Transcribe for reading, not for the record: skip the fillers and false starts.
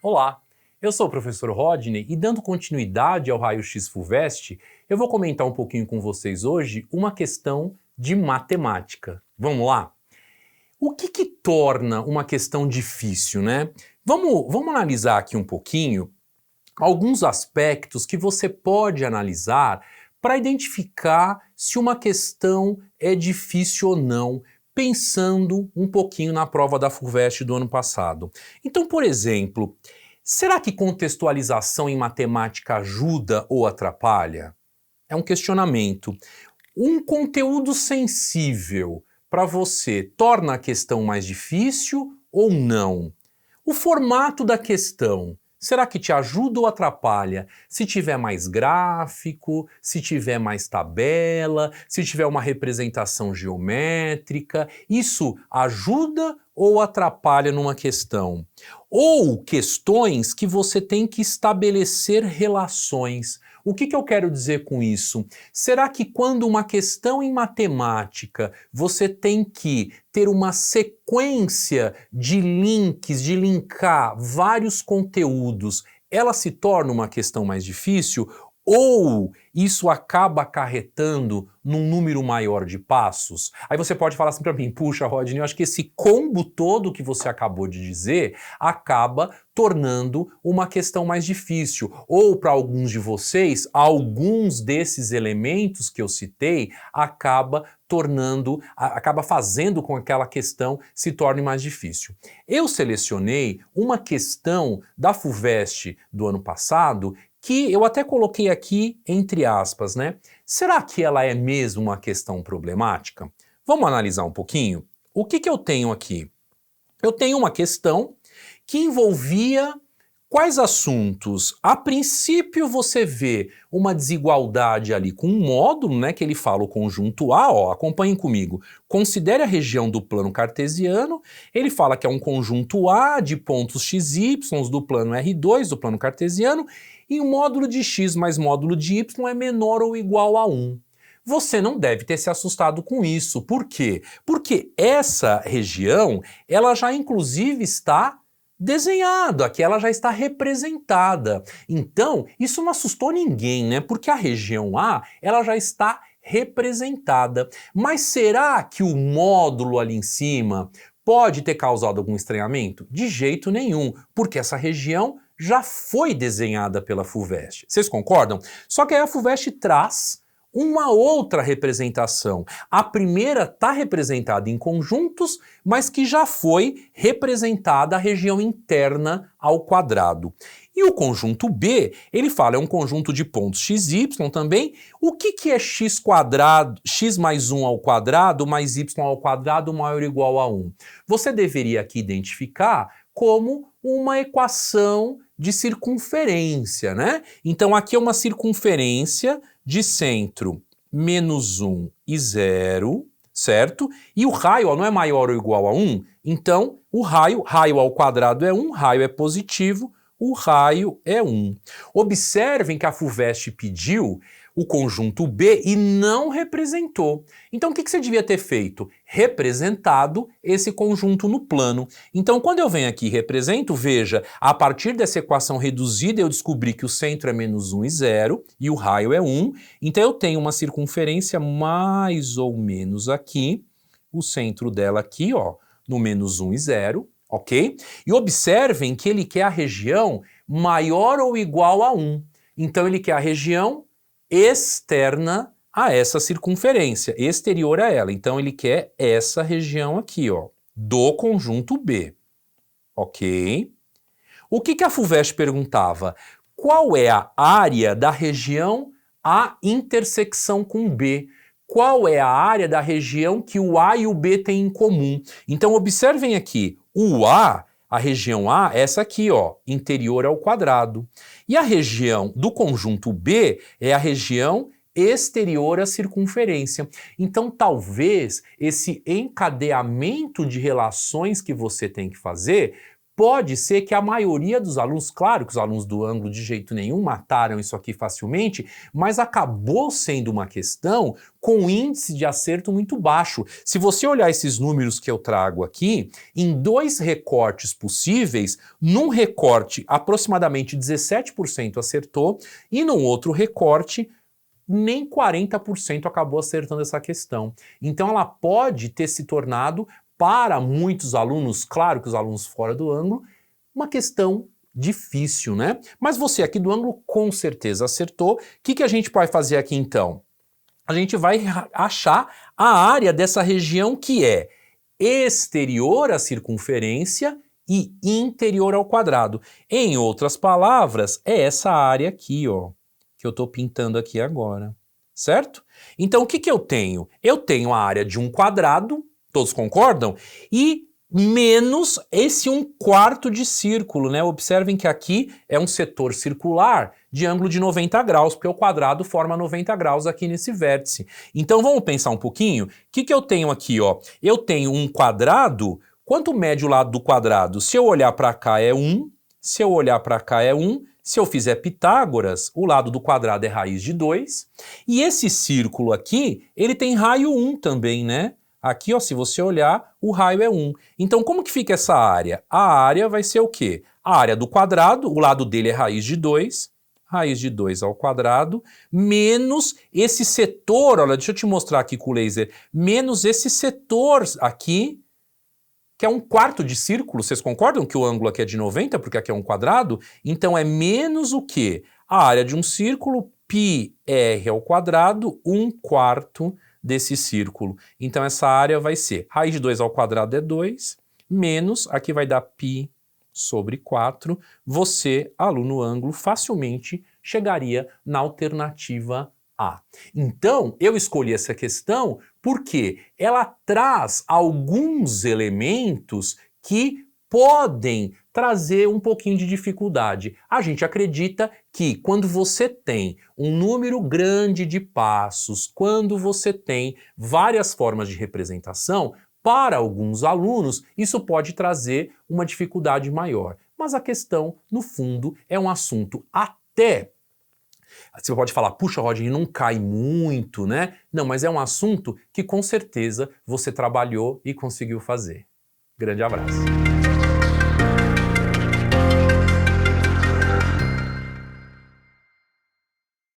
Olá, eu sou o professor Rodney e dando continuidade ao Raio-X FUVEST, eu vou comentar um pouquinho com vocês hoje uma questão de matemática. Vamos lá? O que torna uma questão difícil, né? Vamos analisar aqui um pouquinho alguns aspectos que você pode analisar para identificar se uma questão é difícil ou não, pensando um pouquinho na prova da FUVEST do ano passado. Então, por exemplo, será que contextualização em matemática ajuda ou atrapalha? É um questionamento. Um conteúdo sensível para você torna a questão mais difícil ou não? O formato da questão, será que te ajuda ou atrapalha? Se tiver mais gráfico, se tiver mais tabela, se tiver uma representação geométrica, isso ajuda ou atrapalha numa questão? Ou questões que você tem que estabelecer relações. O que eu quero dizer com isso? Será que quando uma questão em matemática você tem que ter uma sequência de links, de linkar vários conteúdos, ela se torna uma questão mais difícil? Ou isso acaba acarretando num número maior de passos? Aí você pode falar assim para mim, puxa, Rodney, eu acho que esse combo todo que você acabou de dizer acaba tornando uma questão mais difícil. Ou para alguns de vocês, alguns desses elementos que eu citei acaba fazendo com que aquela questão se torne mais difícil. Eu selecionei uma questão da FUVEST do ano passado que eu até coloquei aqui entre aspas, né? Será que ela é mesmo uma questão problemática? Vamos analisar um pouquinho? O que eu tenho aqui? Eu tenho uma questão que envolvia quais assuntos? A princípio você vê uma desigualdade ali com um módulo, né, que ele fala o conjunto A, ó, acompanhem comigo. Considere a região do plano cartesiano, ele fala que é um conjunto A de pontos XY do plano R2, do plano cartesiano, e o módulo de x mais módulo de y é menor ou igual a 1. Você não deve ter se assustado com isso. Por quê? Porque essa região, ela já inclusive está desenhada, aqui ela já está representada. Então, isso não assustou ninguém, né? Porque a região A, ela já está representada. Mas será que o módulo ali em cima pode ter causado algum estranhamento? De jeito nenhum, porque essa região já foi desenhada pela FUVEST. Vocês concordam? Só que aí a FUVEST traz uma outra representação. A primeira está representada em conjuntos, mas que já foi representada a região interna ao quadrado. E o conjunto B, ele fala, é um conjunto de pontos XY também. O que é x quadrado, x mais 1 ao quadrado, mais y ao quadrado maior ou igual a 1? Você deveria aqui identificar como uma equação de circunferência, né? Então aqui é uma circunferência de centro menos 1 e 0, certo? E o raio, ó, não é maior ou igual a 1? Então o raio ao quadrado é 1, raio é positivo, o raio é 1. Observem que a FUVEST pediu o conjunto B e não representou. Então o que você devia ter feito? Representado esse conjunto no plano. Então quando eu venho aqui e represento, veja, a partir dessa equação reduzida eu descobri que o centro é menos 1 e 0 e o raio é 1. Então eu tenho uma circunferência mais ou menos aqui, o centro dela aqui, ó, no menos 1 e 0. Ok? E observem que ele quer a região maior ou igual a 1. Então ele quer a região externa a essa circunferência, exterior a ela. Então ele quer essa região aqui, ó, do conjunto B. Ok? O que a FUVEST perguntava? Qual é a área da região A intersecção com B? Qual é a área da região que o A e o B têm em comum? Então observem aqui, o A, a região A, essa aqui, ó, interior ao quadrado. E a região do conjunto B é a região exterior à circunferência. Então talvez esse encadeamento de relações que você tem que fazer Pode ser que a maioria dos alunos, claro que os alunos do ângulo de jeito nenhum mataram isso aqui facilmente, mas acabou sendo uma questão com índice de acerto muito baixo. Se você olhar esses números que eu trago aqui, em 2 recortes possíveis, num recorte aproximadamente 17% acertou e num outro recorte nem 40% acabou acertando essa questão. Então ela pode ter se tornado, para muitos alunos, claro que os alunos fora do ângulo, uma questão difícil, né? Mas você aqui do ângulo com certeza acertou. O que a gente vai fazer aqui então? A gente vai achar a área dessa região que é exterior à circunferência e interior ao quadrado. Em outras palavras, é essa área aqui, ó, que eu estou pintando aqui agora, certo? Então o que eu tenho? Eu tenho a área de um quadrado, todos concordam? E menos esse 1/4 de círculo, né? Observem que aqui é um setor circular de ângulo de 90 graus, porque o quadrado forma 90 graus aqui nesse vértice. Então vamos pensar um pouquinho? O que eu tenho aqui, ó? Eu tenho um quadrado, quanto mede o lado do quadrado? Se eu olhar para cá é 1, se eu olhar para cá é 1, se eu fizer Pitágoras, o lado do quadrado é raiz de 2, e esse círculo aqui, ele tem raio 1 também, né? Aqui, ó, se você olhar, o raio é 1. Então, como que fica essa área? A área vai ser o quê? A área do quadrado, o lado dele é raiz de 2 ao quadrado, menos esse setor, olha, deixa eu te mostrar aqui com o laser, menos esse setor aqui, que é 1/4 de círculo. Vocês concordam que o ângulo aqui é de 90, porque aqui é um quadrado? Então, é menos o quê? A área de um círculo, πr ao quadrado, 1/4 desse círculo. Então essa área vai ser raiz de 2 ao quadrado é 2, menos, aqui vai dar π sobre 4. Você, aluno ângulo, facilmente chegaria na alternativa A. Então, eu escolhi essa questão porque ela traz alguns elementos que podem trazer um pouquinho de dificuldade. A gente acredita que quando você tem um número grande de passos, quando você tem várias formas de representação, para alguns alunos isso pode trazer uma dificuldade maior. Mas a questão, no fundo, é um assunto até... Você pode falar, puxa, Rodney, não cai muito, né? Não, mas é um assunto que com certeza você trabalhou e conseguiu fazer. Grande abraço.